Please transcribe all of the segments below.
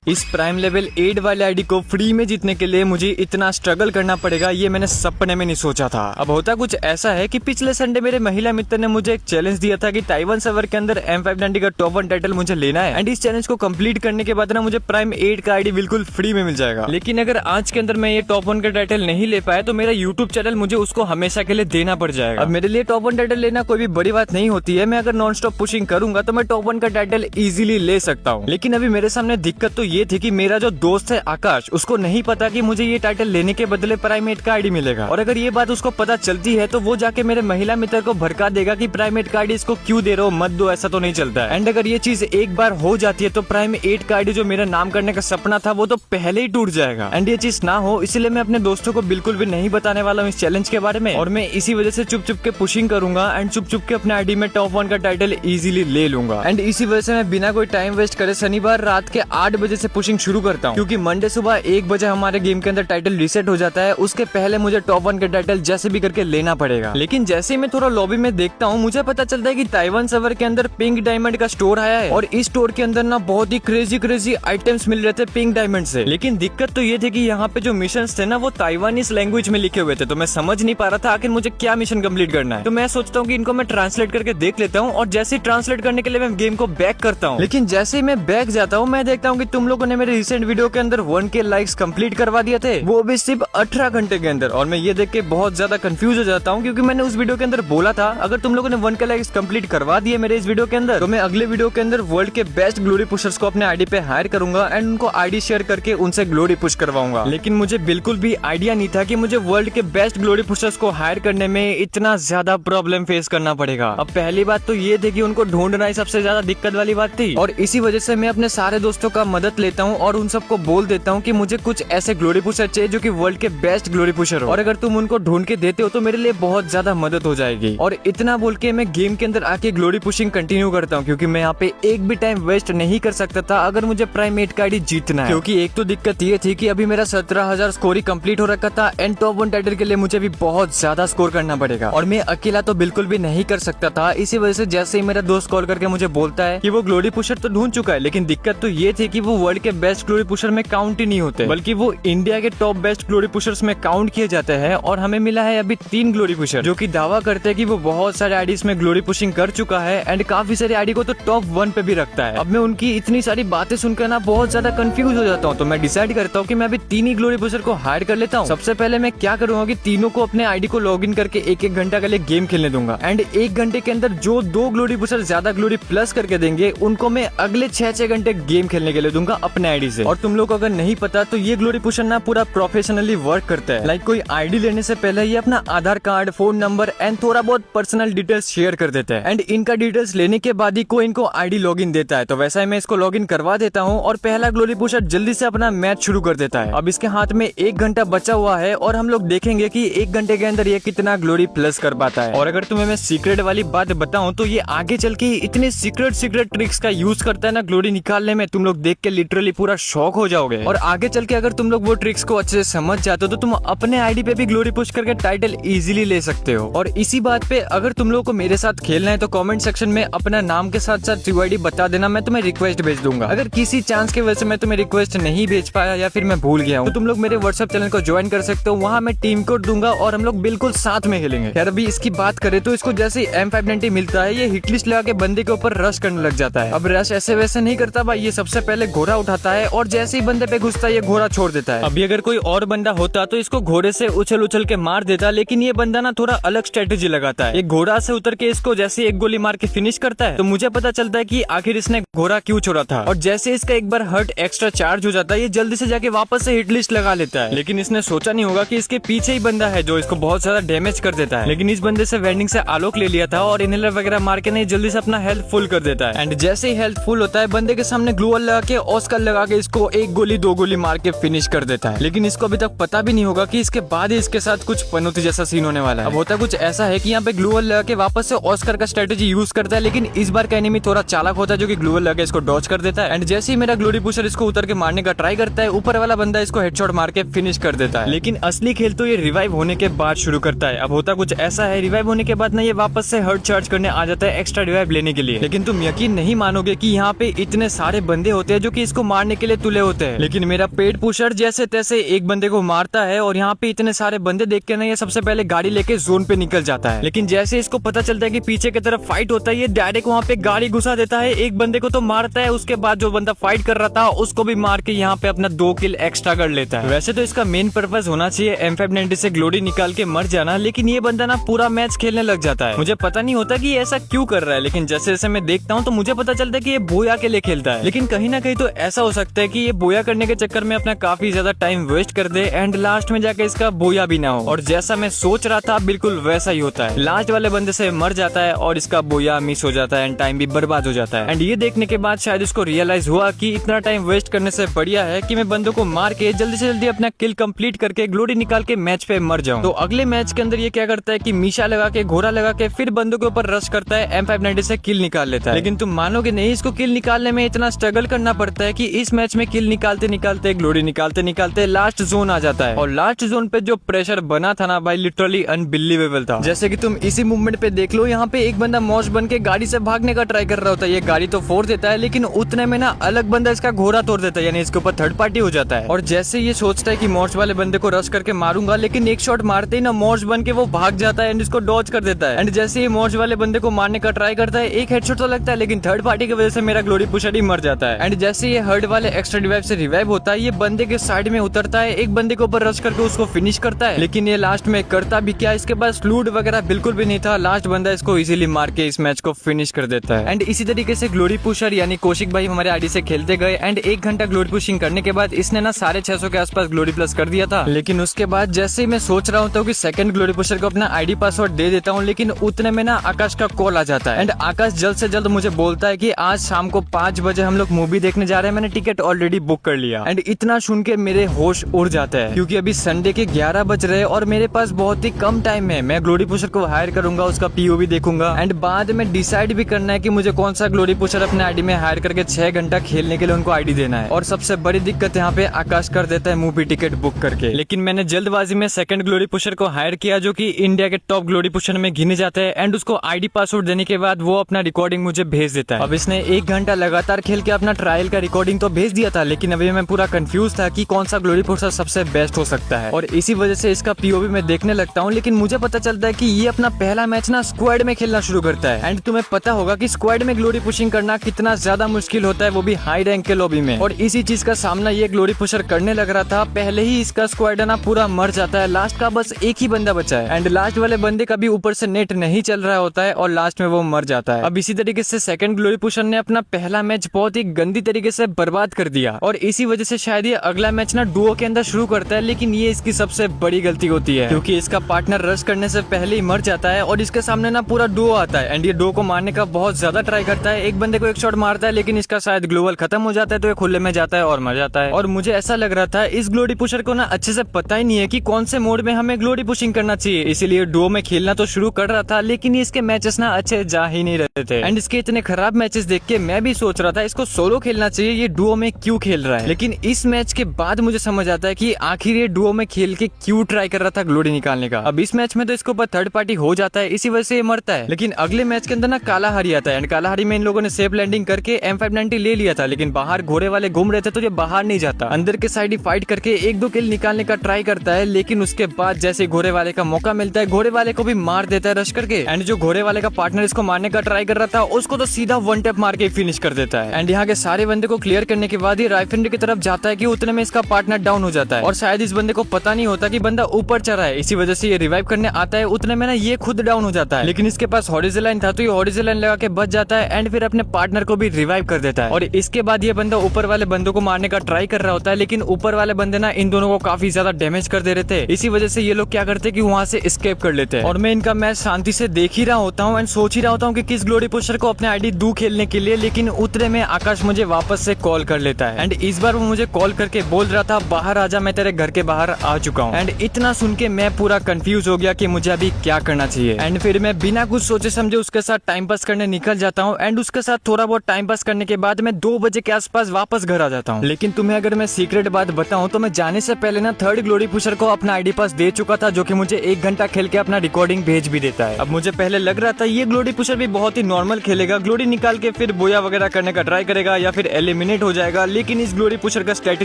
इस prime level 8 वाले ID को फ्री में जीतने के लिए मुझे इतना स्ट्रगल करना पड़ेगा ये मैंने सपने में नहीं सोचा था। अब होता कुछ ऐसा है कि पिछले संडे मेरे महिला मित्र ने मुझे एक चैलेंज दिया था कि ताइवान सर्वर के अंदर M590 का टॉप 1 टाइटल मुझे लेना है एंड इस चैलेंज को कंप्लीट करने के बाद ना मुझे प्राइम 8 का आईडी बिल्कुल फ्री में मिल जाएगा। लेकिन अगर आज के अंदर मैं ये टॉप 1 का टाइटल नहीं ले पाया तो मेरा यूट्यूब चैनल मुझे उसको हमेशा के लिए देना पड़ जाएगा। अब मेरे लिए टॉप 1 टाइटल लेना कोई भी बड़ी बात नहीं होती है। मैं अगर नॉन स्टॉप पुशिंग करूंगा तो मैं टॉप 1 का टाइटल इजीली ले सकता हूँ। लेकिन अभी मेरे सामने दिक्कत तो ये थी कि मेरा जो दोस्त है आकाश, उसको नहीं पता कि मुझे ये टाइटल लेने के बदले प्राइमेट का आईडी मिलेगा। और अगर ये बात उसको पता चलती है तो वो जाके मेरे महिला मित्र को भड़का देगा कि प्राइमेट का आईडी इसको क्यों दे रहे हो, मत दो, ऐसा तो नहीं चलता है। एंड अगर ये चीज एक बार हो जाती है तो प्राइम 8 का आईडी जो मेरा नाम करने का सपना था वो तो पहले ही टूट जाएगा। एंड ये चीज ना हो इसलिए मैं अपने दोस्तों को बिल्कुल भी नहीं बताने वाला हूँ इस चैलेंज के बारे में। और मैं इसी वजह से चुप चुप के पुशिंग करूंगा एंड चुप चुप के अपने आईडी में टॉप 1 का टाइटल इजीली ले लूंगा। एंड इसी वजह से मैं बिना कोई टाइम वेस्ट करे शनिवार रात के 8 बजे से पुशिंग शुरू करता हूँ, क्योंकि मंडे सुबह 1 बजे हमारे गेम के अंदर टाइटल रीसेट हो जाता है। उसके पहले मुझे टॉप 1 का टाइटल जैसे भी करके लेना पड़ेगा। लेकिन जैसे ही मैं थोड़ा लॉबी में देखता हूँ मुझे पता चलता है कि ताइवान सर्वर के अंदर पिंक डायमंड का स्टोर आया है और इस स्टोर के अंदर ना बहुत ही क्रेजी आइटम्स मिल रहे थे पिंक डायमंड से। लेकिन दिक्कत तो ये थी कि यहाँ पे जो मिशन थे ना वो ताइवानीज लैंग्वेज में लिखे हुए थे, तो मैं समझ नहीं पा रहा था आखिर मुझे क्या मिशन कंप्लीट करना है। तो मैं सोचता हूँ कि इनको मैं ट्रांसलेट करके देख लेता हूँ और जैसे ही ट्रांसलेट करने के लिए मैं गेम को बैक करता हूँ। लेकिन जैसे ही मैं बैक जाता हूँ मैं देखता हूँ कि तुम लोगों ने मेरे रिसेंट वीडियो के अंदर 1K लाइक्स कंप्लीट करवा दिए थे, वो भी सिर्फ 18 घंटे के अंदर। और मैं ये देख के बहुत ज्यादा कंफ्यूज हो जाता हूँ, क्योंकि मैंने उस वीडियो के अंदर बोला था अगर तुम लोगों ने 1K लाइक्स कंप्लीट करवा दिए मेरे इस वीडियो के अंदर तो मैं अगले वीडियो के अंदर वर्ल्ड के बेस्ट ग्लोरी पुशर्स को अपने आईडी पे हायर करूंगा एंड उनको आईडी शेयर करके उनसे ग्लोरी पुश करवाऊंगा। लेकिन मुझे बिल्कुल भी आइडिया नहीं था कि मुझे वर्ल्ड के बेस्ट ग्लोरी पुशर्स को हायर करने में इतना ज्यादा प्रॉब्लम फेस करना पड़ेगा। अब पहली बात तो ये थी कि उनको ढूंढना ही सबसे ज्यादा दिक्कत वाली बात थी, और इसी वजह से मैं अपने सारे दोस्तों का मदद लेता हूँ और उन सबको बोल देता हूँ कि मुझे कुछ ऐसे ग्लोरी पुशर चाहिए जो कि वर्ल्ड के बेस्ट ग्लोरी पुशर हो, और अगर तुम उनको ढूंढ के देते हो तो मेरे लिए बहुत ज्यादा मदद हो जाएगी। और इतना बोल के मैं गेम के अंदर आके ग्लोरी पुशिंग कंटिन्यू करता हूँ, क्योंकि मैं यहाँ पे एक भी टाइम वेस्ट नहीं कर सकता था अगर मुझे प्राइम 8 का आईडी जीतना है। क्योंकि एक तो दिक्कत ये थी कि अभी मेरा 17,000 स्कोर ही कंप्लीट हो रखा था एंड टॉप 1 टाइटल के लिए मुझे भी बहुत ज्यादा स्कोर करना पड़ेगा और मैं अकेला तो बिल्कुल भी नहीं कर सकता था। इसी वजह से जैसे ही मेरा दोस्त कॉल करके मुझे बोलता है कि वो ग्लोरी पुशर तो ढूंढ चुका है, लेकिन दिक्कत तो ये थी कि वो वर्ल्ड के बेस्ट ग्लोरी पुशर में काउंट ही नहीं होते, बल्कि वो इंडिया के टॉप बेस्ट ग्लोरी पुशर्स में काउंट किए जाते हैं। और हमें मिला है अभी 3 ग्लोरी पुशर जो कि दावा करते हैं कि वो बहुत सारे आईडीज में ग्लोरी पुशिंग कर चुका है एंड काफी सारे आईडी को तो टॉप 1 पे भी रखता है। अब मैं उनकी इतनी सारी बातें सुनकर ना बहुत ज्यादा कंफ्यूज हो जाता हूँ, तो मैं डिसाइड करता हूँ कि मैं अभी 3 ही ग्लोरी पुशर को हायर कर लेता हूँ। सबसे पहले मैं क्या करूंगा कि तीनों को अपने आईडी को लॉग इन करके 1-1 घंटा के लिए गेम खेलने दूंगा एंड 1 घंटे के अंदर जो 2 ग्लोरी पुशर ज्यादा ग्लोरी प्लस करके देंगे उनको मैं अगले 6-6 घंटे गेम खेलने के लिए दूंगा अपने आईडी से। और तुम लोग अगर नहीं पता तो ये ग्लोरी पुशर ना पूरा प्रोफेशनली वर्क करता है। लाइक कोई आईडी लेने से पहले ये अपना आधार कार्ड, फोन नंबर एंड थोड़ा बहुत पर्सनल डिटेल्स शेयर कर देता है एंड इनका डिटेल्स लेने के बाद ही कोई इनको आईडी लॉगिन देता है। तो वैसा ही मैं इसको लॉगिन करवा देता हूँ और पहला ग्लोरी पुशर जल्दी से अपना मैच शुरू कर देता है। अब इसके हाथ में 1 घंटा बचा हुआ है और हम लोग देखेंगे कि 1 घंटे के अंदर ये कितना ग्लोरी प्लस कर पाता है। और अगर तुम्हें मैं सीक्रेट वाली बात बताऊं तो ये आगे चल के इतने सीक्रेट ट्रिक्स का यूज करता है ना ग्लोरी निकालने में, तुम लोग देख के लिटरली पूरा शॉक हो जाओगे। और आगे चल के अगर तुम लोग वो ट्रिक्स को अच्छे से समझ जाते हो तो तुम अपने आईडी पे भी ग्लोरी पुश करके टाइटल इजीली ले सकते हो। और इसी बात पे अगर तुम लोगों को मेरे साथ खेलना है तो कमेंट सेक्शन में अपना नाम के साथ साथ यूआईडी बता देना, मैं तुम्हें रिक्वेस्ट भेज दूंगा। अगर किसी चांस की वजह से मैं तुम्हें रिक्वेस्ट नहीं भेज पाया या फिर मैं भूल गया हूँ तो तुम लोग मेरे व्हाट्सएप चैनल को ज्वाइन कर सकते हो, वहाँ मैं टीम कोड दूंगा और हम लोग बिल्कुल साथ में खेलेंगे। यार अभी इसकी बात करें तो इसको जैसे M590 मिलता है ये हिट लिस्ट लगा के बंदे के ऊपर रश करने लग जाता है। अब रश ऐसे वैसे नहीं करता भाई, ये सबसे पहले घोड़ा उठाता है और जैसे ही बंदे पे घुसता है ये घोड़ा छोड़ देता है। अभी अगर कोई और बंदा होता तो इसको घोड़े से उछल के मार देता, लेकिन ये बंदा ना थोड़ा अलग स्ट्रेटेजी लगाता है। ये घोड़ा से उतर के इसको जैसे एक गोली मार के फिनिश करता है तो मुझे पता चलता है कि आखिर इसने घोड़ा क्यों छोड़ा था। और जैसे इसका एक बार हर्ट एक्स्ट्रा चार्ज हो जाता है ये जल्दी से जाके वापस से हिट लिस्ट लगा लेता है। लेकिन इसने सोचा नहीं होगा कि इसके पीछे ही बंदा है जो इसको बहुत ज्यादा डैमेज कर देता है। लेकिन इस बंदे से वेंडिंग से आलोक ले लिया था और इनहेलर वगैरह मार के नहीं जल्दी से अपना हेल्थ फुल कर देता है। एंड जैसे ही हेल्थ फुल होता है बंदे के सामने ग्लूअल लगा के ऑस्कर लगा के इसको 1 गोली 2 गोली मार के फिनिश कर देता है। लेकिन इसको अभी तक पता भी नहीं होगा कि इसके बाद ही इसके साथ कुछ पनौती जैसा सीन होने वाला है। अब होता कुछ ऐसा है कि यहाँ पे ग्लूअल लगा के वापस से ऑस्कर का स्ट्रेटेजी यूज करता है, लेकिन इस बार का एनिमी थोड़ा चालाक होता है जो कि ग्लूअल लगा के इसको डॉज कर देता है। एंड जैसे ही मेरा ग्लोरी पुशर इसको उतर के मारने का ट्राई करता है ऊपर वाला बंदा इसको हेडशॉट मार के फिनिश कर देता है। लेकिन असली खेल तो ये रिवाइव होने के बाद शुरू करता है। अब होता कुछ ऐसा है, रिवाइव होने के बाद ना ये वापस से हर्ट चार्ज करने आ जाता है एक्स्ट्रा रिवाइव लेने के लिए। लेकिन तुम यकीन नहीं मानोगे कि यहाँ पे इतने सारे बंदे होते हैं जो कि इसको मारने के लिए तुले होते हैं, लेकिन मेरा पेट पुशर जैसे तैसे एक बंदे को मारता है और यहाँ पे इतने सारे बंदे देख के ना ये सबसे पहले गाड़ी लेके जोन पे निकल जाता है। लेकिन जैसे इसको पता चलता है कि पीछे की तरफ फाइट होता है, ये डायरेक्ट वहाँ पे गाड़ी घुसा देता है, एक बंदे को तो मारता है, उसके बाद जो बंदा फाइट कर रहा था उसको भी मार के यहाँ पे अपना 2 किल एक्स्ट्रा कर लेता है। वैसे तो इसका मेन पर्पज होना चाहिए M590 से ग्लोरी निकाल के मर जाना, लेकिन ये बंदा ना पूरा मैच खेलने लग जाता है। मुझे पता नहीं होता कि ये ऐसा क्यों कर रहा है, लेकिन जैसे जैसे मैं देखता हूँ तो मुझे पता चलता है कि ये बोया के लिए खेलता है। लेकिन कहीं ना कहीं तो ऐसा हो सकता है कि ये बोया करने के चक्कर में अपना काफी ज्यादा टाइम वेस्ट कर दे एंड लास्ट में जाके इसका बोया भी ना हो। और जैसा मैं सोच रहा था बिल्कुल वैसा ही होता है, लास्ट वाले बंदे से मर जाता है और इसका बोया मिस हो जाता है एंड टाइम भी बर्बाद हो जाता है। एंड ये देखने के बाद शायद इसको रियलाइज हुआ कि इतना टाइम वेस्ट करने से बढ़िया है कि मैं बंदों को मार के जल्दी से जल्दी अपना किल कंप्लीट करके ग्लोरी निकाल के मैच पे मर जाऊं। तो अगले मैच के अंदर ये क्या करता है कि मीशा लगा के घोड़ा लगा के फिर बंदों के ऊपर रश करता है, M590 से किल निकाल लेता है। लेकिन तुम मानोगे नहीं, इसको किल निकालने में इतना स्ट्रगल करना पड़ता है कि इस मैच में किल निकालते निकालते ग्लोरी निकालते निकालते लास्ट जोन आ जाता है। और लास्ट जोन पे जो प्रेशर बना था ना भाई, लिटरली अनबिलीवेबल था। जैसे कि तुम इसी मूवमेंट पे देख लो, यहाँ पे एक बंदा मॉस बन के गाड़ी से भागने का ट्राई कर रहा होता है, ये गाड़ी तो फोड़ देता है, लेकिन उतने में ना अलग बंदा इसका घोड़ा तोड़ देता है, यानी इसके ऊपर थर्ड पार्टी हो जाता है। और जैसे ये सोचता है कि मॉर्स वाले बंदे को रश करके मारूंगा, लेकिन एक शॉट मारते ही ना मॉर्स बन के वो भाग जाता है एंड इसको डॉज कर देता है। एंड जैसे ये मॉर्स वाले बंदे को मारने का ट्राई करता है, एक हेडशॉट तो लगता है, लेकिन थर्ड पार्टी की वजह से मेरा ग्लोरी पुशर ही मर जाता है। एंड जैसे ये हर्ड वाले एक्स्ट्रा रिवाइव से रिवाइव होता है, ये बंदे के साइड में उतरता है, एक बंदे के ऊपर रश करके उसको फिनिश करता है। लेकिन ये लास्ट में करता भी क्या, इसके पास लूट वगैरह बिल्कुल भी नहीं था, लास्ट बंदा इसको इजीली मार के इस मैच को फिनिश कर देता है। एंड इसी तरीके से ग्लोरी पुशर यानी कौशिक भाई हमारे आईडी से खेलते गए एंड 1 घंटा ग्लोरी पुशिंग करने के बाद इसने ना 650 के आसपास ग्लोरी प्लस कर दिया था। लेकिन उसके बाद जैसे ही मैं सोच रहा हूँ कि सेकंड ग्लोरी पुशर को अपना आईडी पासवर्ड दे देता हूँ, लेकिन उतने में ना आकाश का कॉल आ जाता है एंड आकाश जल्द से जल्द मुझे बोलता है कि आज शाम को 5 बजे हम लोग मूवी देखने जा रहे हैं, मैंने टिकट ऑलरेडी बुक कर लिया। एंड इतना सुन के मेरे होश उड़ जाते हैं, क्योंकि अभी संडे के 11 बज रहे हैं और मेरे पास बहुत ही कम टाइम है। मैं ग्लोरी पुशर को हायर करूंगा, उसका पीओवी देखूंगा एंड बाद में डिसाइड भी करना है कि मुझे कौन सा ग्लोरी पुशर अपने आईडी में हायर करके 6 घंटा खेलने के लिए उनको आईडी देना है। और सबसे बड़ी दिक्कत यहाँ पे आकाश कर देता है मूवी टिकट बुक करके। लेकिन मैंने जल्दबाजी में सेकंड ग्लोरी पुशर को हायर किया, जो कि इंडिया के टॉप ग्लोरी पुशर में गिने जाते हैं एंड उसको आईडी पासवर्ड देने के बाद वो अपना रिकॉर्डिंग मुझे भेज देता है। अब इसने 1 घंटा लगातार खेल के अपना ट्रायल का रिकॉर्डिंग तो भेज दिया था, लेकिन अभी मैं पूरा कंफ्यूज था कि कौन सा ग्लोरी पुशर सबसे बेस्ट हो सकता है और इसी वजह से इसका पीओवी में देखने लगता हूँ। लेकिन मुझे पता चलता है कि ये अपना पहला मैच ना स्क्वाड में खेलना शुरू करता है एंड तुम्हें पता होगा कि स्क्वाड में ग्लोरी पुशिंग करना कितना ज्यादा मुश्किल होता है, वो भी हाई रैंक के लॉबी में। और इसी चीज का सामना ये ग्लोरी पुशर करने लग रहा था। पहले ही इसका स्क्वाड ना पूरा मर जाता है, लास्ट का बस एक ही बंदा बचा है एंड लास्ट वाले बंदे का भी ऊपर से नेट नहीं चल रहा होता है और लास्ट में वो मर जाता है। अब इसी तरीके से सेकंड ग्लोरी पुशर ने अपना पहला मैच बहुत ही गंदी तरीके से बर्बाद कर दिया और इसी वजह से शायद ये अगला मैच ना डुओ के अंदर शुरू करता है, लेकिन ये इसकी सबसे बड़ी गलती होती है, क्योंकि इसका पार्टनर रश करने से पहले ही मर जाता है और इसके सामने ना पूरा डुओ आता है एंड ये डुओ को मारने का बहुत ज्यादा ट्राई करता है। एक बंदे को एक शॉट मारता है, लेकिन इसका शायद ग्लोबल खत्म हो जाता है तो ये खुले में जाता है और मर जाता है। और मुझे ऐसा लग रहा था इस ग्लोरी पुशर को ना अच्छे से पता ही नहीं है कि कौन से मोड में हमें ग्लोरी पुशिंग करना चाहिए, इसीलिए डुओ में खेलना तो शुरू कर रहा था, लेकिन इसके मैचेस ना अच्छे जा ही नहीं रहे थे एंड इसके इतने खराब मैचेस देख के मैं भी सोच रहा था इसको सोलो खेलना चाहिए, ये डुओ में क्यों खेल रहा है। लेकिन इस मैच के बाद मुझे समझ आता है कि आखिर ये डुओ में खेल के क्यों ट्राई कर रहा था ग्लोरी निकालने का। अब इस मैच में तो इसके ऊपर थर्ड पार्टी हो जाता है, इसी वजह से ये मरता है। लेकिन अगले मैच के अंदर ना कालाहारी आता है एंड कालाहारी में इन लोगों ने सेफ लैंडिंग करके M590 ले लिया था, लेकिन बाहर घोड़े वाले घूम रहे थे तो ये बाहर नहीं जाता, अंदर के साइड ही फाइट करके 1-2 किल निकालने का ट्राई करता है। लेकिन उसके बाद जैसे घोड़े वाले का मौका मिलता है, घोड़े वाले को भी मार देता है रश करके एंड जो घोड़े वाले का पार्टनर इसको मारने का ट्राई कर रहा था उसको तो सीधा 1 टैप मार के फिनिश कर देता है। एंड यहाँ के सारे बंदे को क्लियर करने के बाद ये राइफल की तरफ जाता है कि उतने में इसका पार्टनर डाउन हो जाता है और शायद इस बंदे को पता नहीं होता कि बंदा ऊपर चढ़ा है, इसी वजह से ये रिवाइव करने आता है, उतने में ना ये खुद डाउन हो जाता है। लेकिन इसके पास हॉरिजॉन्टल लाइन था तो ये हॉरिजॉन्टल लाइन लगा के बच जाता है एंड फिर अपने पार्टनर को भी रिवाइव कर देता है। और इसके बाद ये बंदा ऊपर वाले बंदों को मारने का ट्राई कर रहा होता है, लेकिन ऊपर वाले बंदे ना इन दोनों को काफी ज्यादा डैमेज कर दे रहे थे, इसी वजह से ये लोग क्या करते हैं कि वहाँ से एस्केप कर लेते हैं। और मैं इनका मैच शांति से देख ही रहा होता हूँ एंड सोच ही रहा होता हूँ कि किस ग्लोरी पुशर को अपने आईडी दूं खेलने के लिए, लेकिन उतने में आकाश मुझे वापस से कॉल कर लेता है एंड इस बार वो मुझे कॉल करके बोल रहा था बाहर आजा, मैं तेरे घर के बाहर आ चुका हूँ। एंड इतना सुन के मैं पूरा कंफ्यूज हो गया कि मुझे अभी क्या करना चाहिए एंड फिर मैं बिना कुछ सोचे समझे उसके साथ टाइम पास करने निकल जाता हूँ एंड उसके साथ थोड़ा बहुत टाइम पास करने के बाद मैं 2 बजे के आसपास वापस घर आ जाता हूँ। लेकिन तुम्हें अगर मैं सीक्रेट बात बताऊं तो मैं जाने से पहले ना थर्ड ग्लोरी पुशर को अपना आईडी पास दे चुका था, जो कि मुझे 1 घंटा खेल के अपना रिकॉर्डिंग भेज भी देता है। अब मुझे पहले लग रहा था ये ग्लोरी पुशर भी बहुत ही नॉर्मल खेलेगा, ग्लोरी निकाल के फिर बोया वगैरह करने का ट्राई करेगा या फिर एलिमिनेट हो जाएगा। लेकिन इस ग्लोरी पुशर का स्ट्रेटजी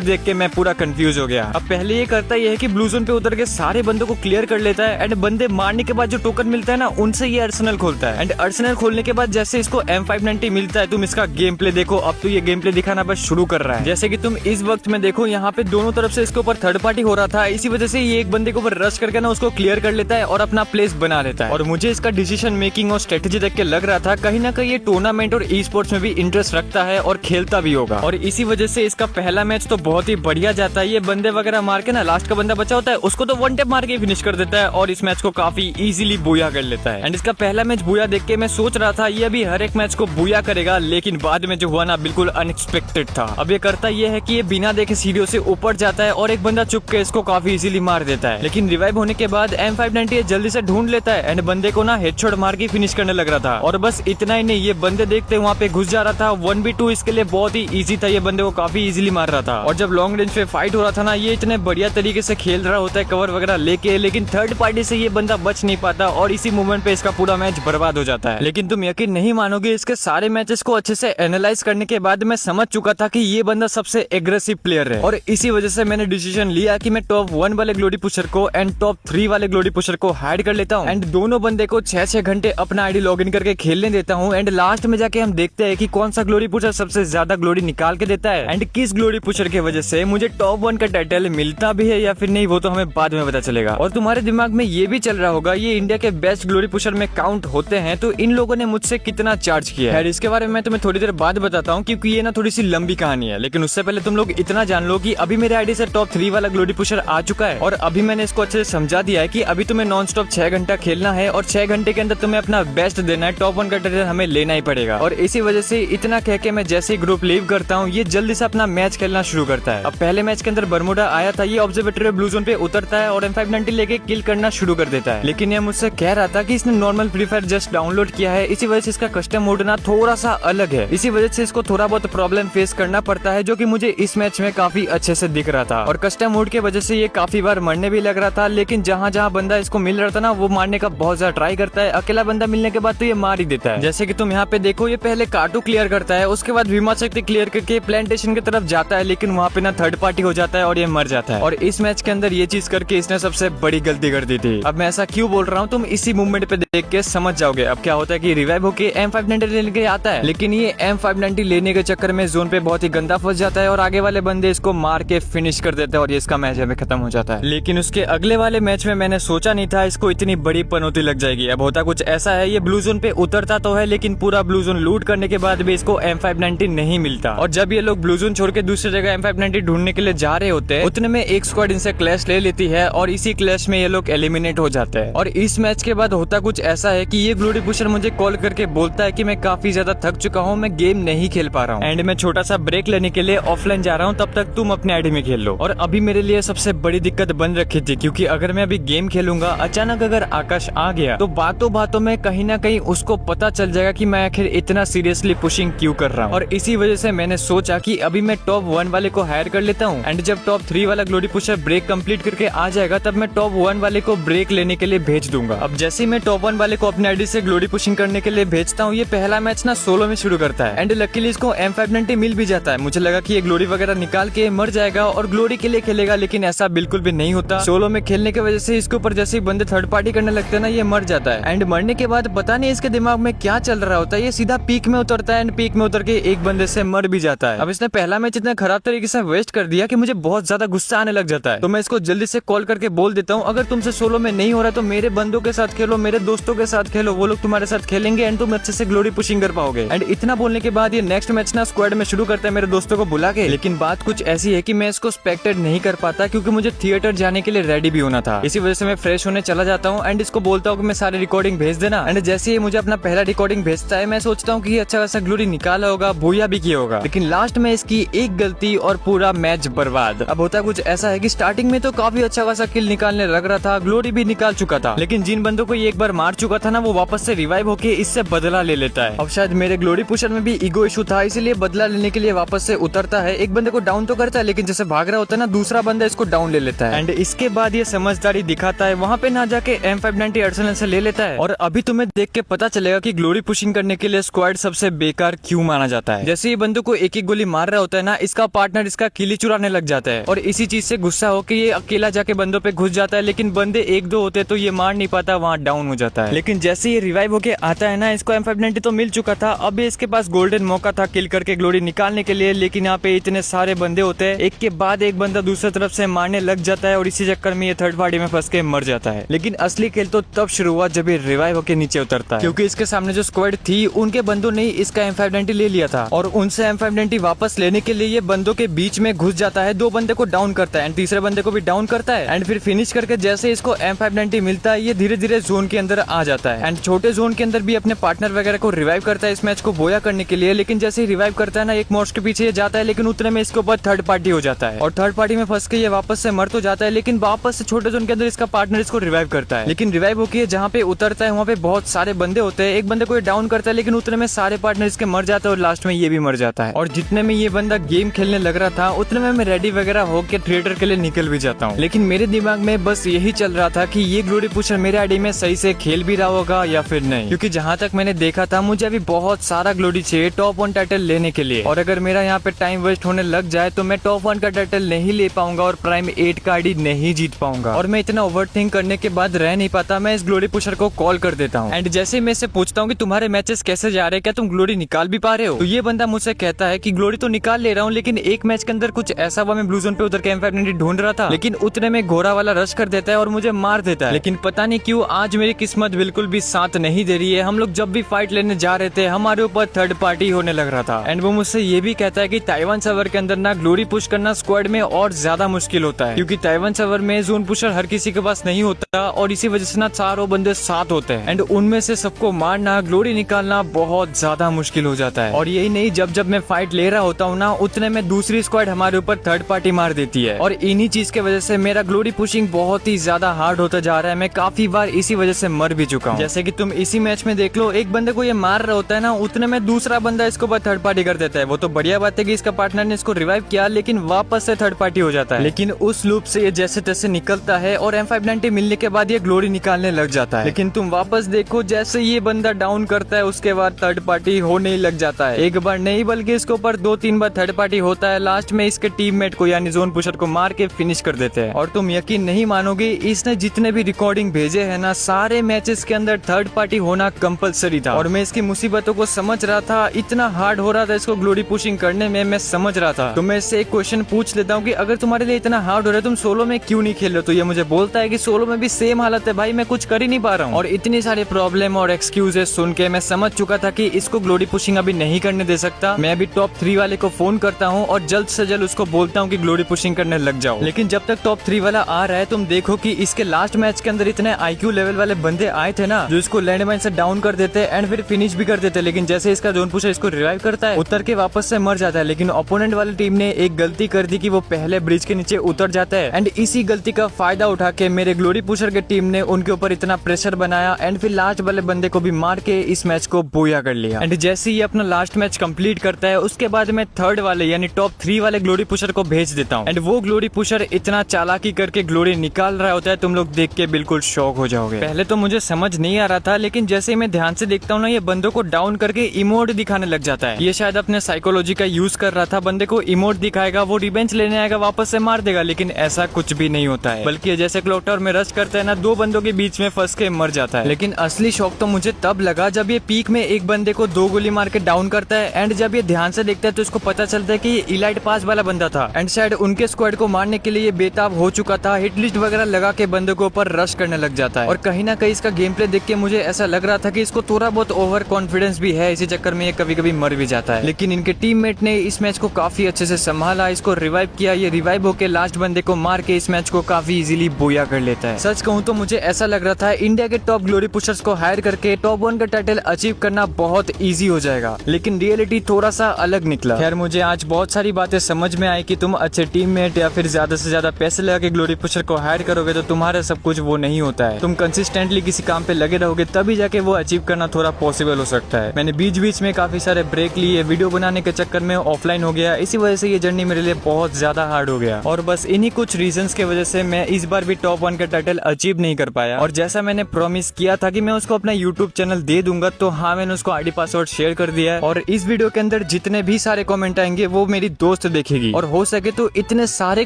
देख के मैं पूरा कंफ्यूज हो गया। अब पहले ये करता ये है कि ब्लू जोन पे उतर के सारे बंदों को क्लियर कर लेता है एंड बंदे मारने के बाद जो टोकन मिलता है ना, उनसे ये अर्सेनल खोलता है। एंड अर्सेनल खोलने के बाद जैसे इसको M590 मिलता है, तुम इसका गेम प्ले देखो। अब तो ये गेम प्ले दिखाना बस शुरू कर रहा है। जैसे कि तुम इस वक्त में देखो, यहाँ पे दोनों तरफ से इसके ऊपर थर्ड पार्टी हो रहा था। इसी वजह से ये एक बंदे के ऊपर रश करके ना उसको क्लियर कर लेता है और अपना प्लेस बना लेता है। और मुझे इसका डिसीजन मेकिंग और स्ट्रेटेजी देख के लग रहा था कहीं ना कहीं ये टूर्नामेंट और ई स्पोर्ट्स में भी इंटरेस्ट रखता है और खेलता भी होगा। और इसी वजह से इसका पहला मैच तो बहुत ही बढ़िया जाता है। ये बंदे वगैरह मार के ना, लास्ट का बंदा बचा होता है उसको तो वन टैप मार के फिनिश कर देता है और इस मैच को काफी इजीली बूया कर लेता है। एंड इसका पहला मैच बूया देख के मैं सोच रहा था ये भी हर एक मैच को बूया करेगा, लेकिन बाद में जो हुआ ना, बिल्कुल अनएक्सपेक्टेड था। अब ये करता ये है कि ये बिना देखे सीढ़ियों से ऊपर जाता है और एक बंदा चुप के इसको काफी इजीली मार देता है। लेकिन रिवाइव होने के बाद M590 जल्दी से ढूंढ लेता है एंड बंदे को ना हेडशॉट मार के फिनिश करने लग रहा था। और बस इतना ही नहीं, ये बंदे देखते वहाँ पे घुस जा रहा था। 1v2 इसके लिए बहुत ही इजी था, ये बंदे को काफी इजीली मार रहा था। और जब लॉन्ग रेंज पे फाइट हो रहा था ना, ये इतने बढ़िया तरीके से खेल रहा होता है कवर वगैरह लेके, लेकिन थर्ड पार्टी से ये बंदा बच नहीं पाता और इसी मोमेंट पे इसका पूरा मैच बर्बाद हो जाता है। लेकिन तुम यकीन नहीं मानोगे, इसके सारे मैचेस को अच्छे से एनालाइज करने के बाद मैं समझ चुका था कि ये बंदा सबसे एग्रेसिव प्लेयर है। और इसी वजह से मैंने डिसीजन लिया कि मैं टॉप 1 वाले ग्लोरी पुशर को एंड टॉप 3 वाले ग्लोरी पुशर को हाइड कर लेता हूँ एंड दोनों बंदे को 6-6 घंटे अपना आईडी लॉगिन करके खेलने देता हूँ। एंड लास्ट में जाके हम देखते हैं कि कौन सा ग्लोरी पुशर सबसे ज्यादा ग्लोरी निकाल के देता है एंड किस ग्लोरी पुशर की वजह से मुझे टॉप 1 का टाइटल मिलता भी है या फिर नहीं, वो तो हमें बाद में पता चलेगा। और तुम्हारे दिमाग में ये भी चल रहा होगा ये इंडिया के बेस्ट ग्लोरी पुशर में काउंट होते हैं, तो इन लोगों ने मुझसे कितना चार्ज किया है। इसके बारे में मैं तुम्हें थोड़ी देर बाद बताता हूँ, क्योंकि ये ना थोड़ी सी लंबी कहानी है। लेकिन उससे पहले तुम लोग इतना जान लो कि अभी मेरे आईडी से टॉप 3 वाला ग्लोरी पुशर आ चुका है और अभी मैंने इसको अच्छे से समझा दिया है कि अभी तुम्हें नॉन स्टॉप 6 घंटा खेलना है और 6 घंटे के अंदर तुम्हें अपना बेस्ट देना है। टॉप 1 का टाइटल हमें लेना ही पड़ेगा। और इसी वजह से इतना कह के मैं जैसे ही ग्रुप लीव करता हूँ, ये जल्दी से अपना मैच खेलना शुरू करता है। अब पहले मैच के अंदर बर्मुडा आया था, ये ऑब्जर्वेटरी ब्लू जोन पे उतरता है और M590 लेके किल करना शुरू कर देता है। लेकिन ये मुझसे कह रहा था कि इसने normal free fire just download किया है, इसी वजह से इसका कस्टम मोड ना थोड़ा सा अलग है। इसी वजह से इसको थोड़ा बहुत प्रॉब्लम फेस करना पड़ता है, जो कि मुझे इस मैच में काफी अच्छे से दिख रहा था। और कस्टम मोड की वजह से ये काफी बार मरने भी लग रहा था, लेकिन जहाँ जहाँ बंदा इसको मिल रहा था ना, वो मारने का बहुत ज्यादा ट्राई करता है। अकेला बंदा मिलने के बाद तो ये मार ही देता है। जैसे कि तुम यहाँ पे देखो, ये पहले काटू क्लियर करता है, उसके बाद भीमा शक्ति क्लियर करके प्लांटेशन की तरफ जाता है, लेकिन वहाँ पे ना थर्ड पार्टी हो जाता है और ये मर जाता है। और इस मैच के अंदर ये चीज करके इसने सबसे बड़ी गलती कर दी थी। अब मैं ऐसा क्यों बोल रहा हूँ, तुम इसी मूवमेंट पे देख के समझ जाओगे। अब क्या होता है कि रिवाइव होके M590 लेने के आता है, लेकिन ये M590 लेने के चक्कर में जोन पे बहुत ही गंदा फंस जाता है और आगे वाले बंदे इसको मार के फिनिश कर देते हैं और ये इसका मैच हमें खत्म हो जाता है। लेकिन उसके अगले वाले मैच में मैंने सोचा नहीं था इसको इतनी बड़ी पनौती लग जाएगी। अब होता कुछ ऐसा है, ये ब्लू जोन पे उतरता तो है, लेकिन पूरा ब्लू जोन लूट करने के बाद भी इसको M590 नहीं मिलता। और जब ये लोग ब्लू जोन छोड़ के दूसरी जगह M590 ढूंढने के लिए जा रहे होते हैं, उतने में एक स्क्वाड इनसे क्लैश ले लेती है और इसी क्लैश में ये लोग एलिमिनेट हो जाते हैं। और इस मैच के बाद होता कुछ ऐसा है कि ये ग्लोरी पुशर मुझे कॉल करके बोलता है कि मैं काफी ज्यादा थक चुका हूँ, मैं गेम नहीं खेल पा रहा हूँ एंड मैं छोटा सा ब्रेक लेने के लिए ऑफलाइन जा रहा हूँ, तब तक तुम अपने आईडी में खेल लो। और अभी मेरे लिए सबसे बड़ी दिक्कत बन रखी थी, क्योंकि अगर मैं अभी गेम खेलूंगा, अचानक अगर आकाश आ गया तो बातों बातों में कहीं ना कहीं उसको पता चल जाएगा कि मैं आखिर इतना सीरियसली पुशिंग क्यों कर रहा हूँ। और इसी वजह से मैंने सोचा कि अभी मैं टॉप 1 वाले को हायर कर लेता हूँ एंड जब टॉप 3 वाला ग्लोरी पुशर ब्रेक कंप्लीट करके आ जाएगा, तब मैं टॉप 1 वाले को ब्रेक लेने के लिए भेज दूंगा। अब जैसे ही मैं टॉप 1 वाले को अपने आईडी से ग्लोरी पुशिंग करने के लिए भेजता हूँ, ये पहला मैच ना सोलो में शुरू करता है एंड लकीली इसको M590 मिल भी जाता है। मुझे लगा कि ये ग्लोरी वगैरह निकाल के मर जाएगा और ग्लोरी के लिए खेलेगा, लेकिन ऐसा बिल्कुल भी नहीं होता। सोलो में खेलने की वजह से इसके ऊपर जैसे ही बंदे थर्ड पार्टी करने लगते हैं ना, ये मर जाता है एंड मरने के बाद पता नहीं इसके दिमाग में क्या चल रहा होता है, ये सीधा पीक में उतरता है एंड पीक में उतर के एक बंदे से मर भी जाता है। अब इसने पहला मैच इतना खराब तरीके से वेस्ट कर दिया कि मुझे बहुत ज्यादा गुस्सा आने लग जाता है। तो मैं इसको जल्दी से कॉल करके बोल देता हूँ, अगर तुमसे सोलो में नहीं हो रहा तो मेरे बंदों के साथ खेलो, मेरे दोस्तों के साथ खेलो, वो लोग तुम्हारे साथ खेलेंगे एंड तुम अच्छे से ग्लोरी पुशिंग कर पाओगे। एंड इतना बोलने के बाद ये नेक्स्ट मैच ना स्क्वाड में शुरू करता है मेरे दोस्तों को बुला के। लेकिन बात कुछ ऐसी है कि मैं इसको स्पेक्टेट नहीं कर पाता, क्योंकि मुझे थिएटर जाने के लिए रेडी भी होना था। इसी वजह से मैं फ्रेश होने चला जाता हूँ एंड इसको बोलता हूँ कि मैं सारी रिकॉर्डिंग भेज देना। एंड जैसे ही मुझे अपना पहला रिकॉर्डिंग भेजता है, मैं सोचता हूँ कि अच्छा खासा ग्लोरी निकाला होगा, बूया भी किया होगा, लेकिन लास्ट में इसकी एक गलती और पूरा मैच बर्बाद। अब होता कुछ ऐसा है कि स्टार्टिंग में तो काफी अच्छा खासा किल निकालने लग रहा था, ग्लोरी भी निकाल चुका था, लेकिन जिन बंदों को ये एक बार मार चुका था ना, वो वापस से रिवाइव होके इससे बदला ले लेता है। अब शायद मेरे ग्लोरी पुशर में भी ईगो इशू था, इसीलिए बदला लेने के लिए वापस से उतरता है। एक बंदे को डाउन तो करता है, लेकिन जैसे भाग रहा होता है ना, दूसरा बंदा इसको डाउन ले लेता है एंड इसके बाद ये समझदारी दिखाता है, वहाँ पे ना जाके M590 अर्सेनल से ले लेता है। और अभी तुम्हें देख के पता चलेगा कि ग्लोरी पुशिंग करने के लिए स्क्वाड सबसे बेकार क्यों माना जाता है। जैसे ही बंदों को एक एक गोली मार रहा होता है ना, इसका पार्टनर इसका किली चुराने लग जाता है और इसी चीज से गुस्सा होकर ये अकेला जाके बंदों पे घुस जाता है, लेकिन बंदे एक दो होते तो ये मार नहीं पाता, वहाँ डाउन हो जाता है। लेकिन जैसे ये रिवाइव होके आता है ना, इसको M590 तो मिल चुका था, अब इसके पास गोल्डन मौका था किल करके ग्लोरी निकालने के लिए, लेकिन यहाँ पे इतने सारे बंदे होते हैं, एक के बाद एक बंदा दूसरी तरफ से मारने लग जाता है और इसी चक्कर में ये थर्ड पार्टी में फंस के मर जाता है। लेकिन असली खेल तो तब शुरू हुआ जब ये रिवाइव होके नीचे उतरता है, क्योंकि इसके सामने जो स्क्वाड थी उनके बंदों ने इसका M590 ले लिया था और उनसे M590 वापस लेने के लिए ये बंदों के बीच में घुस जाता है, दो बंदे को डाउन करता है एंड तीसरे बंदे को भी डाउन करता है एंड फिर फिनिश करके जैसे इसको M590 मिलता है, ये धीरे धीरे जोन के अंदर आ जाता है एंड छोटे जोन के अंदर भी अपने पार्टनर वगैरह को रिवाइव करता है इस मैच को बोया करने के लिए। लेकिन जैसे ही रिवाइव करता है ना, एक मॉर्स के पीछे जाता है, लेकिन उतने में इसके ऊपर थर्ड पार्टी हो जाता है और थर्ड पार्टी में फंस के ये वापस से मर तो जाता है, लेकिन वापस से छोटे जोन के अंदर इसका पार्टनर इसको रिवाइव करता है। लेकिन रिवाइव होकर जहाँ पे उतरता है वहाँ पे बहुत सारे बंदे होते हैं, एक बंदे को ये डाउन करता है, लेकिन उतने में सारे पार्टनर इसके मर जाते हैं और लास्ट में ये भी मर जाता है। और जितने में ये बंदा गेम खेलने लग रहा था उतने में मैं रेडी वगैरह होकर थिएटर के लिए निकल भी जाता हूँ, लेकिन मेरे दिमाग में बस यही चल रहा था कि ये ग्लोरी पुशर मेरे आईडी में सही से खेल भी रहा होगा या फिर नहीं, क्योंकि जहाँ तक मैंने देखा था मुझे अभी बहुत सारा ग्लोरी चाहिए टॉप 1 टाइटल लेने के लिए, और अगर मेरा यहाँ पे टाइम वेस्ट होने लग जाए तो मैं टॉप 1 का टाइटल नहीं ले पाऊंगा और प्राइम 8 का आईडी नहीं जीत पाऊंगा। और मैं इतना ओवरथिंक करने के बाद रह नहीं पाता, मैं इस ग्लोरी पुशर को कॉल कर देता हूँ एंड जैसे मैं इससे पूछता हूँ कि तुम्हारे मैचेस कैसे जा रहे हैं, क्या तुम ग्लोरी निकाल भी पा रहे हो, तो ये बंदा मुझसे कहता है कि ग्लोरी तो निकाल ले रहा हूँ, लेकिन एक मैच के अंदर कुछ ऐसा हुआ, मैं ब्लू जोन पे उतर के M590 ढूंढ रहा था, लेकिन उतने में घोड़ा वाला रश कर देता है और मुझे मार देता है। लेकिन पता नहीं क्यों आज मेरी किस्मत बिल्कुल भी साथ नहीं दे रही है। हम लोग जब भी फाइट लेने जा रहे थे हमारे ऊपर थर्ड पार्टी होने लग रहा था एंड वो मुझसे ये भी कहता है कि ताइवान सर्वर के अंदर ना ग्लोरी पुश करना स्क्वाड में और ज्यादा मुश्किल होता है, क्योंकि ताइवान सर्वर में जोन पुशर हर किसी के पास नहीं होता और इसी वजह से ना चारों बंदे साथ होते हैं एंड उनमें से सबको मारना ग्लोरी निकालना बहुत ज्यादा मुश्किल हो जाता है। और यही नहीं, जब जब मैं फाइट ले रहा होता हूँ ना उतने में दूसरी स्क्वाड हमारे ऊपर थर्ड पार्टी मार देती है और इन्हीं चीज के वजह से मेरा ग्लोरी पुशिंग बहुत ही ज्यादा हार्ड होता जा रहा है। मैं काफी बार इसी वजह से मर भी चुका हूँ। जैसे कि तुम इसी मैच में देख लो, एक बंदे को ये मार रहा होता है ना, उतने में दूसरा बंदा इसके ऊपर थर्ड पार्टी कर देता है। वो तो बढ़िया बात है कि इसका पार्टनर ने इसको रिवाइव किया, लेकिन वापस से थर्ड पार्टी हो जाता है। लेकिन उस लूप से ये जैसे तैसे निकलता है और M590 मिलने के बाद ये ग्लोरी निकालने लग जाता है। लेकिन तुम वापस देखो, जैसे ये बंदा डाउन करता है उसके बाद थर्ड पार्टी होने ही लग जाता है। एक बार नहीं बल्कि इसके ऊपर 2-3 बार थर्ड पार्टी होता है। लास्ट में इसके टीममेट को यानी जोन पुशर को मार के फिनिश कर देते हैं। और तुम यकीन नहीं मानोगे, इसने जितने भी रिकॉर्डिंग भेजे है ना, सारे मैचेस के अंदर थर्ड पार्टी होना कंपलसरी था। और मैं इसकी मुसीबतों को समझ रहा था, इतना हार्ड हो रहा था इसको ग्लोरी पुशिंग करने में, मैं समझ रहा था। तो मैं इससे एक क्वेश्चन पूछ लेता हूँ कि अगर तुम्हारे लिए इतना हार्ड हो रहा है, तुम सोलो में क्यों नहीं खेल रहे हो? तो ये मुझे बोलता है कि सोलो में भी सेम हालत है भाई, मैं कुछ कर ही नहीं पा रहा हूँ। और इतनी सारी प्रॉब्लम और एक्सक्यूजेस सुन के मैं समझ चुका था कि इसको ग्लोरी पुशिंग अभी नहीं करने दे सकता। मैं अभी टॉप 3 वाले को फोन करता हूँ और जल्द से जल्द उसको बोलता हूँ कि ग्लोरी पुशिंग करने लग जाओ। लेकिन जब तक टॉप 3 वाला आ रहा है, तुम देखो कि इसके लास्ट मैच के अंदर इतने IQ लेवल वाले बंदे आए थे ना, जो इसको लैंडमाइन से डाउन कर देते एंड फिर फिनिश भी कर देते। लेकिन जैसे इसका जोन पुशर इसको रिवाइव करता है, उतर के वापस से मर जाता है। लेकिन ओपोनेंट वाली टीम ने एक गलती कर दी कि वो पहले ब्रिज के नीचे उतर जाता है एंड इसी गलती का फायदा उठा के मेरे ग्लोरी पुशर के टीम ने उनके ऊपर इतना प्रेशर बनाया एंड फिर लास्ट वाले बंदे को भी मार के इस मैच को बोया कर लिया। एंड जैसे ही अपना लास्ट मैच कंप्लीट करता है, उसके बाद मैं थर्ड वाले यानी टॉप 3 वाले ग्लोरी पुशर को भेज देता हूँ एंड वो ग्लोरी पुशर इतना चालाकी करके ग्लोरी निकाल रहा होता है, तुम लोग देख के बिल्कुल शॉक हो जाओगे। पहले तो मुझे समझ नहीं आ रहा था, लेकिन जैसे ही मैं ध्यान से देखता हूँ ना, ये बंदों को डाउन करके इमोट दिखाने लग जाता है। ये शायद अपने साइकोलॉजी का यूज कर रहा था, बंदे को इमोट दिखाएगा, वो रिवेंज लेने आएगा, वापस से मार देगा। लेकिन ऐसा कुछ भी नहीं होता है, बल्कि जैसे क्लॉक टावर में रश करता है ना, 2 बंदों के बीच में फंस के मर जाता है। लेकिन असली शौक तो मुझे तब लगा जब ये पीक में एक बंदे को 2 गोली मार के डाउन करता है एंड जब ये ध्यान से देखता है तो इसको पता चलता है कि ये इलाइट पास वाला बंदा था एंड शायद उनके स्क्वाड को मारने के लिए ये बेताब हो चुका था। हिट लिस्ट वगैरह लगा के बंदे को ऊपर रश करने लग जाता है। और कहीं ना कहीं इसका गेम प्ले देख के मुझे ऐसा लग रहा था कि इसको थोड़ा बहुत ओवर कॉन्फिडेंस भी है, इसी चक्कर में ये कभी कभी मर भी जाता है। लेकिन इनके टीममेट ने इस मैच को काफी अच्छे से संभाला, इसको रिवाइव किया। ये रिवाइव होकर लास्ट बंदे को मार के इस मैच को काफी इजीली बोया कर लेता है। सच कहूँ तो मुझे ऐसा लग रहा था इंडिया के टॉप ग्लोरी पुशर्स को हायर करके टॉप 1 का टाइटल अचीव करना बहुत इजी हो जाएगा, लेकिन रियलिटी थोड़ा सा अलग निकला। खैर, मुझे आज बहुत सारी बातें समझ में आई कि तुम अच्छे टीममेट या फिर ज्यादा से ज्यादा पैसे लगा के ग्लोरी पुशर को हायर करोगे तो तुम्हारा सब कुछ वो नहीं होता है। तुम कंसिस्टेंटली किसी काम पे लगे रहोगे तभी जाके वो अचीव करना थोड़ा पॉसिबल हो सकता है। मैंने बीच बीच में काफी सारे ब्रेक लिए, वीडियो बनाने के चक्कर में ऑफलाइन हो गया, इसी वजह से ये जर्नी मेरे लिए बहुत ज्यादा हार्ड हो गया। और बस इन्हीं कुछ रीजंस के वजह से मैं इस बार भी टॉप 1 का टाइटल अचीव नहीं कर पाया। और जैसा मैंने प्रॉमिस किया था कि मैं उसको अपना यूट्यूब चैनल दे दूंगा, तो हाँ, मैंने उसको आईडी पासवर्ड शेयर कर दिया है। और इस वीडियो के अंदर जितने भी सारे कमेंट आएंगे वो मेरी दोस्त देखेगी, और हो सके तो इतने सारे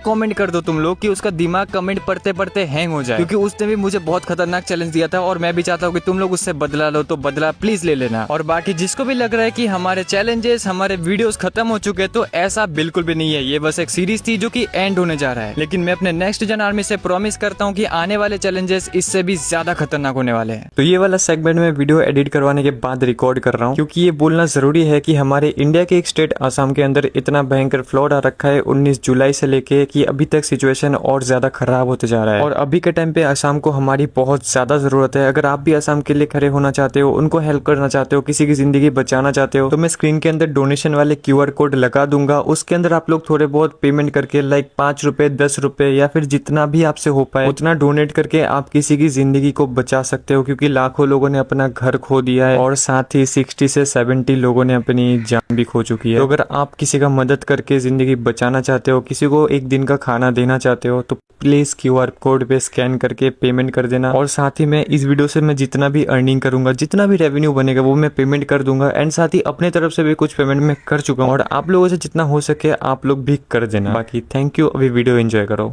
कमेंट कर दो तुम लोग कि उसका दिमाग कमेंट पढ़ते पढ़ते हैंग हो जाए, क्योंकि उसने भी मुझे बहुत खतरनाक चैलेंज दिया था और मैं भी चाहता हूँ कि तुम लोग उससे बदला लो, तो बदला प्लीज ले लेना। और बाकी जिसको भी लग रहा है कि हमारे चैलेंजेस, हमारे वीडियोस खत्म हो चुके हैं, तो ऐसा बिल्कुल भी नहीं है। ये बस एक सीरीज थी जो कि एंड होने जा रहा है, लेकिन मैं अपने नेक्स्ट जन आर्मी से प्रॉमिस करता हूँ कि आने वाले चैलेंजेस इससे भी ज्यादा खतरनाक होने वाले हैं। तो ये वाला सेगमेंट में वीडियो एडिट करवाने के बाद रिकॉर्ड कर रहा हूँ, क्योंकि ये बोलना जरूरी है कि हमारे इंडिया के एक स्टेट असम के अंदर इतना भयंकर फ्लड आ रखा है 19 जुलाई से लेके कि अभी तक सिचुएशन और ज्यादा खराब होते जा रहा है। और अभी के टाइम पे असम को हमारी बहुत ज्यादा जरूरत है। अगर आप भी असम के लिए खड़े होना चाहते हो, उनको हेल्प करना चाहते हो, किसी की जिंदगी बचाना चाहते हो, तो मैं स्क्रीन के अंदर डोनेशन वाले QR कोड लगा दूंगा। उसके अंदर आप लोग थोड़े बहुत पेमेंट करके लाइक 5 रुपए, 10 रुपए या फिर जितना भी आपसे हो पाए उतना डोनेट करके आप किसी की जिंदगी को बचा सकते हो, क्योंकि लाखों लोगों ने अपना घर खो दिया है और साथ ही 60 से 70 लोगों ने अपनी जान भी खो चुकी है। तो अगर आप किसी का मदद करके जिंदगी बचाना चाहते हो, किसी को एक दिन का खाना देना चाहते हो, तो प्लीज QR कोड पे स्कैन करके पेमेंट कर देना। और साथ ही मैं इस वीडियो से मैं जितना भी अर्निंग करूंगा, जितना भी रेवेन्यू बनेगा वो मैं पेमेंट कर दूंगा। एंड साथ ही अपने तरफ से भी कुछ पेमेंट मैं कर चुका हूँ, और आप लोगों से जितना हो सके आप लोग भी कर देना। बाकी थैंक यू, अभी वीडियो एंजॉय करो।